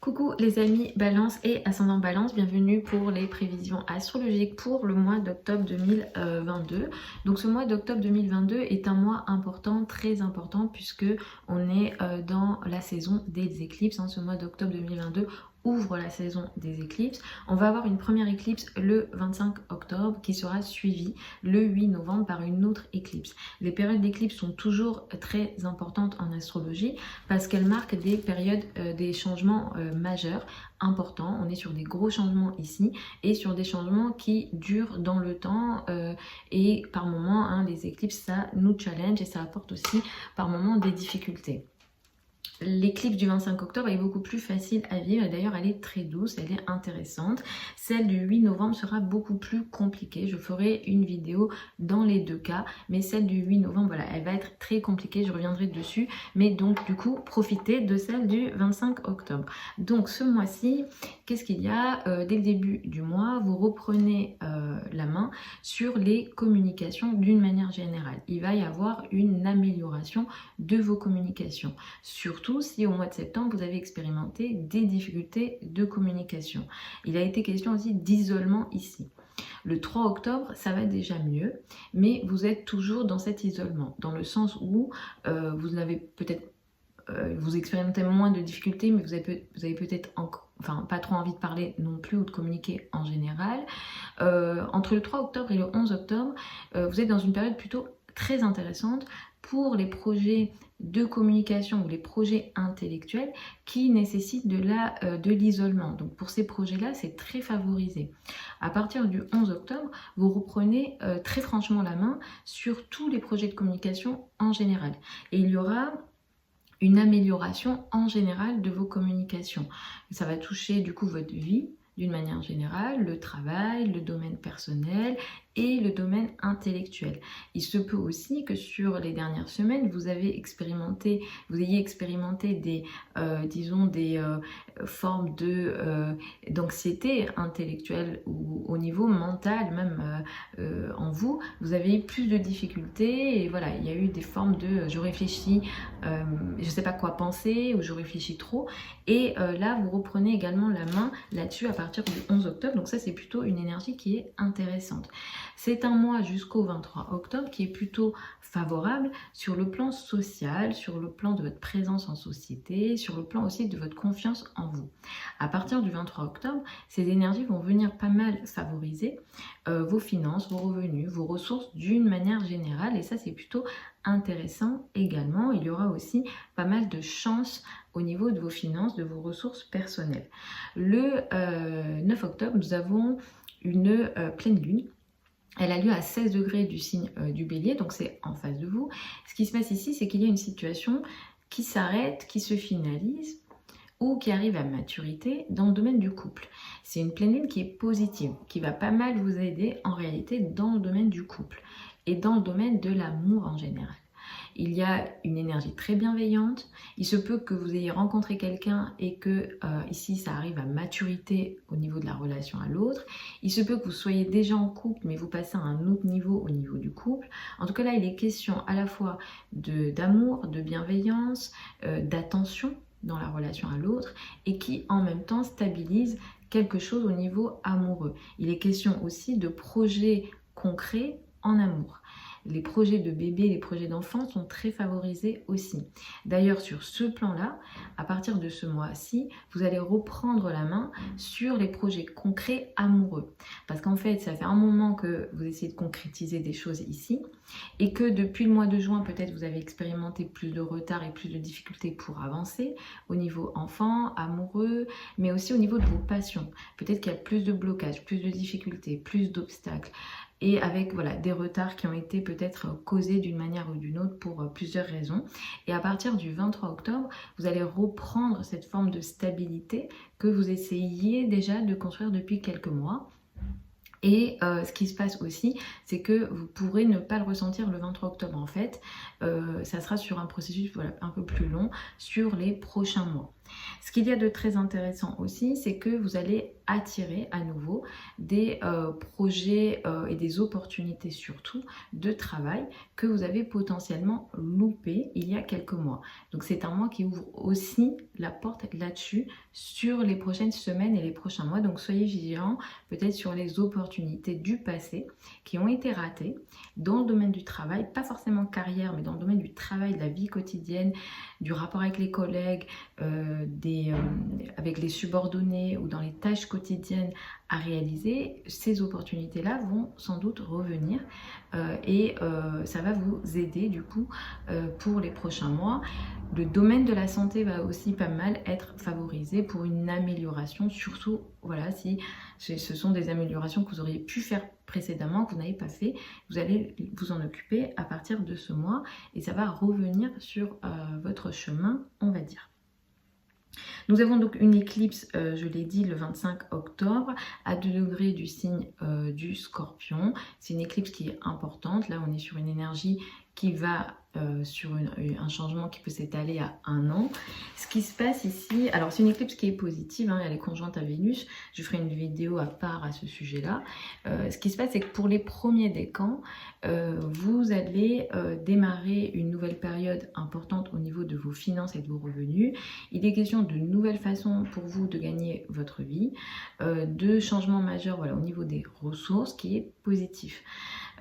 Coucou les amis Balance et Ascendant Balance, bienvenue pour les prévisions astrologiques pour le mois d'octobre 2022. Donc ce mois d'octobre 2022 est un mois important, très important, puisque on est dans la saison des éclipses. Ce mois d'octobre 2022 ouvre la saison des éclipses. On va avoir une première éclipse le 25 octobre qui sera suivie le 8 novembre par une autre éclipse. Les périodes d'éclipse sont toujours très importantes en astrologie parce qu'elles marquent des périodes, des changements majeurs, importants. On est sur des gros changements ici et sur des changements qui durent dans le temps et par moments, les éclipses, ça nous challenge et ça apporte aussi par moments des difficultés. L'éclipse du 25 octobre est beaucoup plus facile à vivre et d'ailleurs elle est très douce, elle est intéressante. Celle du 8 novembre sera beaucoup plus compliquée. Je ferai une vidéo dans les deux cas, mais celle du 8 novembre, voilà, elle va être très compliquée, je reviendrai dessus. Mais donc du coup, profitez de celle du 25 octobre. Donc ce mois-ci, qu'est-ce qu'il y a dès le début du mois, vous reprenez la main sur les communications d'une manière générale. Il va y avoir une amélioration de vos communications. Surtout si au mois de septembre, vous avez expérimenté des difficultés de communication. Il a été question aussi d'isolement ici. Le 3 octobre, ça va déjà mieux, mais vous êtes toujours dans cet isolement, dans le sens où vous avez peut-être, vous expérimentez moins de difficultés, mais vous avez peut-être pas trop envie de parler non plus ou de communiquer en général. Entre le 3 octobre et le 11 octobre, vous êtes dans une période plutôt très intéressante pour les projets de communication ou les projets intellectuels qui nécessitent de l'isolement. Donc pour ces projets-là, c'est très favorisé. À partir du 11 octobre, vous reprenez très franchement la main sur tous les projets de communication en général. Et il y aura une amélioration en général de vos communications. Ça va toucher du coup votre vie d'une manière générale, le travail, le domaine personnel et le domaine intellectuel. Il se peut aussi que sur les dernières semaines, vous ayez expérimenté des, formes d'anxiété intellectuelle ou au niveau mental, même en vous. Vous avez eu plus de difficultés et voilà, il y a eu des formes de je réfléchis, je ne sais pas quoi penser ou je réfléchis trop. Et là, vous reprenez également la main là-dessus à partir du 11 octobre. Donc ça, c'est plutôt une énergie qui est intéressante. C'est un mois jusqu'au 23 octobre qui est plutôt favorable sur le plan social, sur le plan de votre présence en société, sur le plan aussi de votre confiance en vous. À partir du 23 octobre, ces énergies vont venir pas mal favoriser vos finances, vos revenus, vos ressources d'une manière générale. Et ça, c'est plutôt intéressant également. Il y aura aussi pas mal de chance au niveau de vos finances, de vos ressources personnelles. Le 9 octobre, nous avons une pleine lune. Elle a lieu à 16 degrés du signe du Bélier, donc c'est en face de vous. Ce qui se passe ici, c'est qu'il y a une situation qui s'arrête, qui se finalise ou qui arrive à maturité dans le domaine du couple. C'est une pleine lune qui est positive, qui va pas mal vous aider en réalité dans le domaine du couple et dans le domaine de l'amour en général. Il y a une énergie très bienveillante. Il se peut que vous ayez rencontré quelqu'un et que ici ça arrive à maturité au niveau de la relation à l'autre. Il se peut que vous soyez déjà en couple mais vous passez à un autre niveau au niveau du couple. En tout cas là il est question à la fois d'amour, de bienveillance, d'attention dans la relation à l'autre et qui en même temps stabilise quelque chose au niveau amoureux. Il est question aussi de projets concrets en amour. Les projets de bébé, les projets d'enfants sont très favorisés aussi. D'ailleurs, sur ce plan-là, à partir de ce mois-ci, vous allez reprendre la main sur les projets concrets amoureux. Parce qu'en fait, ça fait un moment que vous essayez de concrétiser des choses ici et que depuis le mois de juin, peut-être vous avez expérimenté plus de retard et plus de difficultés pour avancer au niveau enfant, amoureux, mais aussi au niveau de vos passions. Peut-être qu'il y a plus de blocages, plus de difficultés, plus d'obstacles. Et avec voilà, des retards qui ont été peut-être causés d'une manière ou d'une autre pour plusieurs raisons. Et à partir du 23 octobre, vous allez reprendre cette forme de stabilité que vous essayiez déjà de construire depuis quelques mois. Et ce qui se passe aussi, c'est que vous pourrez ne pas le ressentir le 23 octobre en fait. Ça sera sur un processus voilà, un peu plus long sur les prochains mois. Ce qu'il y a de très intéressant aussi, c'est que vous allez attirer à nouveau des projets et des opportunités surtout de travail que vous avez potentiellement loupé il y a quelques mois. Donc c'est un mois qui ouvre aussi la porte là-dessus sur les prochaines semaines et les prochains mois. Donc soyez vigilants peut-être sur les opportunités du passé qui ont été ratées dans le domaine du travail, pas forcément carrière, mais dans le domaine du travail, de la vie quotidienne, du rapport avec les collègues, avec les subordonnés ou dans les tâches quotidiennes à réaliser. Ces opportunités-là vont sans doute revenir et ça va vous aider du coup pour les prochains mois. Le domaine de la santé va aussi pas mal être favorisé pour une amélioration, surtout voilà, si ce sont des améliorations que vous auriez pu faire précédemment, que vous n'avez pas fait, vous allez vous en occuper à partir de ce mois et ça va revenir sur votre chemin, on va dire. Nous avons donc une éclipse, je l'ai dit, le 25 octobre à 2 degrés du signe du Scorpion. C'est une éclipse qui est importante. Là, on est sur une énergie qui va sur un changement qui peut s'étaler à 1 an. Ce qui se passe ici, alors c'est une éclipse qui est positive, hein, elle est conjointe à Vénus. Je ferai une vidéo à part à ce sujet-là. Ce qui se passe, c'est que pour les premiers décans, vous allez démarrer une nouvelle période importante au niveau de vos finances et de vos revenus. Il est question de nouvelles façons pour vous de gagner votre vie, de changements majeurs voilà, au niveau des ressources qui est positif.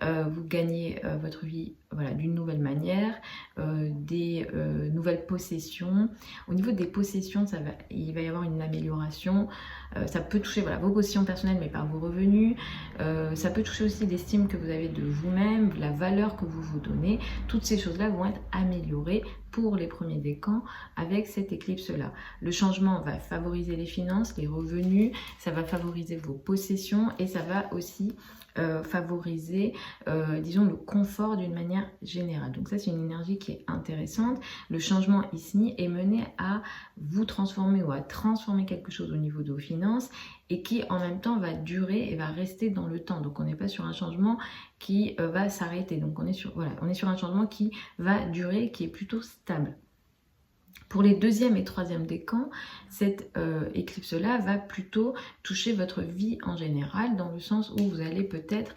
Vous gagnez votre vie voilà, d'une nouvelle manière, des nouvelles possessions. Au niveau des possessions, il va y avoir une amélioration. Ça peut toucher voilà, vos possessions personnelles mais par vos revenus. Ça peut toucher aussi l'estime que vous avez de vous-même, la valeur que vous vous donnez. Toutes ces choses-là vont être améliorées pour les premiers décans avec cette éclipse-là. Le changement va favoriser les finances, les revenus, ça va favoriser vos possessions et ça va aussi favoriser, disons, le confort d'une manière générale. Donc ça, c'est une énergie qui est intéressante. Le changement ici est mené à vous transformer ou à transformer quelque chose au niveau de vos finances et qui en même temps va durer et va rester dans le temps. Donc on n'est pas sur un changement qui va s'arrêter. Donc on est sur un changement qui va durer, qui est plutôt stable. Pour les 2e et 3e décans, cette éclipse-là va plutôt toucher votre vie en général, dans le sens où vous allez peut-être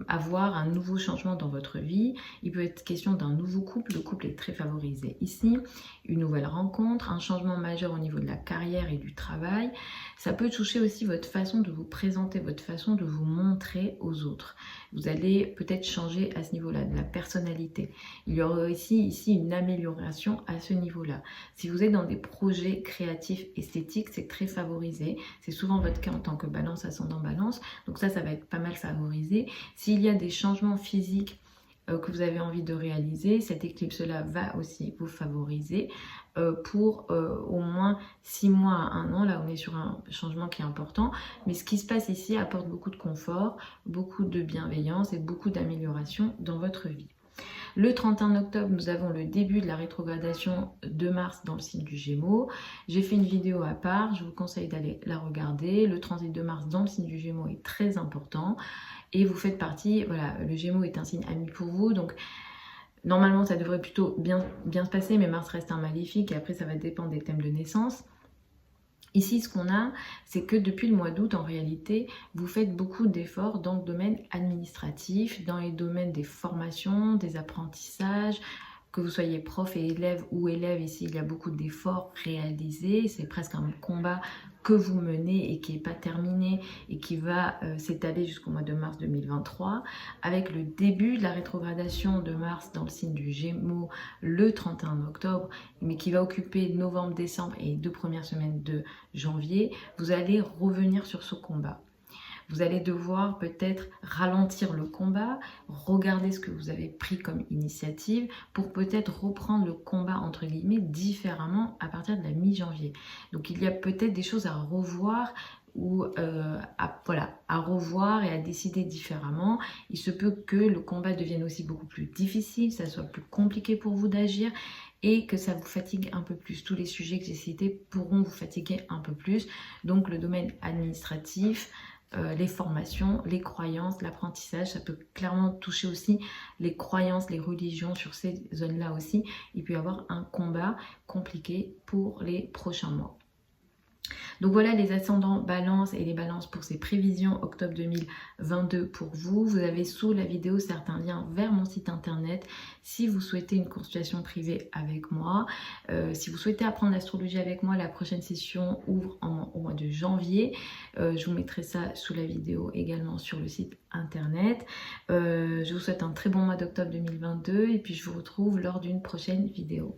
avoir un nouveau changement dans votre vie. Il peut être question d'un nouveau couple, le couple est très favorisé ici, une nouvelle rencontre, un changement majeur au niveau de la carrière et du travail. Ça peut toucher aussi votre façon de vous présenter, votre façon de vous montrer aux autres. Vous allez peut-être changer à ce niveau-là, de la personnalité. Il y aura ici une amélioration à ce niveau-là. Si vous êtes dans des projets créatifs, esthétiques, c'est très favorisé. C'est souvent votre cas en tant que balance, ascendant balance. Donc ça va être pas mal favorisé. S'il y a des changements physiques que vous avez envie de réaliser, cette éclipse-là va aussi vous favoriser pour au moins 6 mois à 1 an. Là, on est sur un changement qui est important. Mais ce qui se passe ici apporte beaucoup de confort, beaucoup de bienveillance et beaucoup d'amélioration dans votre vie. Le 31 octobre, nous avons le début de la rétrogradation de Mars dans le signe du Gémeaux. J'ai fait une vidéo à part, je vous conseille d'aller la regarder. Le transit de Mars dans le signe du Gémeaux est très important et vous faites partie, voilà, le Gémeaux est un signe ami pour vous, donc normalement ça devrait plutôt bien se passer, mais Mars reste un maléfique et après ça va dépendre des thèmes de naissance. Ici, ce qu'on a, c'est que depuis le mois d'août, en réalité, vous faites beaucoup d'efforts dans le domaine administratif, dans les domaines des formations, des apprentissages, que vous soyez prof et élève ou élève, ici, il y a beaucoup d'efforts réalisés. C'est presque un combat que vous menez et qui n'est pas terminé et qui va s'étaler jusqu'au mois de mars 2023, avec le début de la rétrogradation de Mars dans le signe du Gémeaux le 31 octobre, mais qui va occuper novembre, décembre et 2 premières semaines de janvier. Vous allez revenir sur ce combat. Vous allez devoir peut-être ralentir le combat, regarder ce que vous avez pris comme initiative pour peut-être reprendre le combat entre guillemets différemment à partir de la mi-janvier. Donc il y a peut-être des choses à revoir ou à revoir et à décider différemment. Il se peut que le combat devienne aussi beaucoup plus difficile, ça soit plus compliqué pour vous d'agir et que ça vous fatigue un peu plus. Tous les sujets que j'ai cités pourront vous fatiguer un peu plus. Donc le domaine administratif, les formations, les croyances, l'apprentissage. Ça peut clairement toucher aussi les croyances, les religions sur ces zones-là aussi. Il peut y avoir un combat compliqué pour les prochains mois. Donc voilà les ascendants balance et les balances pour ces prévisions octobre 2022 pour vous. Vous avez sous la vidéo certains liens vers mon site internet si vous souhaitez une consultation privée avec moi. Si vous souhaitez apprendre l'astrologie avec moi, la prochaine session ouvre au mois de janvier. Je vous mettrai ça sous la vidéo également sur le site internet. Je vous souhaite un très bon mois d'octobre 2022 et puis je vous retrouve lors d'une prochaine vidéo.